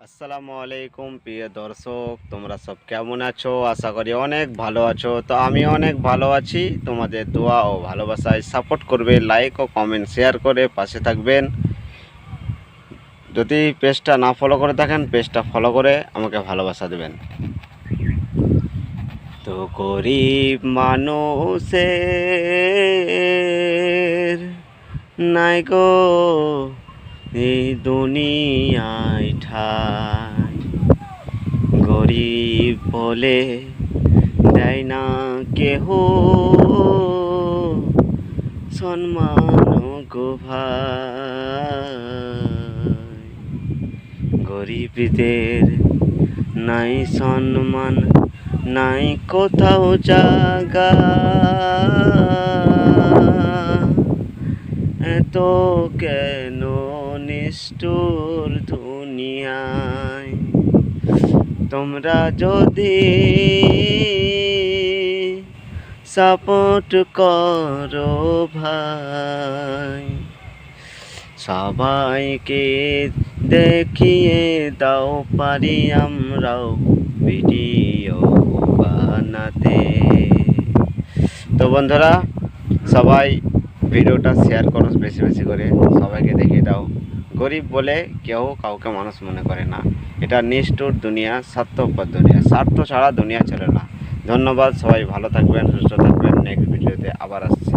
আসসালামু আলাইকুম প্রিয় দর্শক, তোমরা সব কেমন আছো? আশা করি অনেক ভালো আছো। তো আমি অনেক ভালো আছি। তোমাদের দোয়া ও ভালোবাসায় সাপোর্ট করবে, লাইক ও কমেন্ট শেয়ার করে পাশে থাকবেন। যদি পেজটা না ফলো করে থাকেন, পেজটা ফলো করে আমাকে ভালোবাসা দেবেন। তো গরিব মানুষের নাই গো এই দুনিয়ায় ঠাই, গরিব বলে দেয় না কেহ সম্মান গো ভাই। গরিবদের নাই সম্মান, নাই কোথাও জায়গা, এত কেন নিষ্ঠুর দুনিয়ায়। তোমরা যদি সাপোর্ট করো ভাই, সবাইকে দেখিয়ে দাও, পারি আমরাও ভিডিও বানাতে। তো বন্ধুরা, সবাই ভিডিওটা শেয়ার করো বেশি বেশি করে, সবাইকে দেখিয়ে দাও। গরিব বলে কেউ কাউকে মানুষ মনে করে না। এটা নিষ্ঠুর দুনিয়া, স্বার্থপর দুনিয়া, স্বার্থ ছাড়া দুনিয়া চলে না। ধন্যবাদ, সবাই ভালো থাকবেন, সুস্থ থাকবেন। নেক্সট ভিডিওতে আবার আসছি।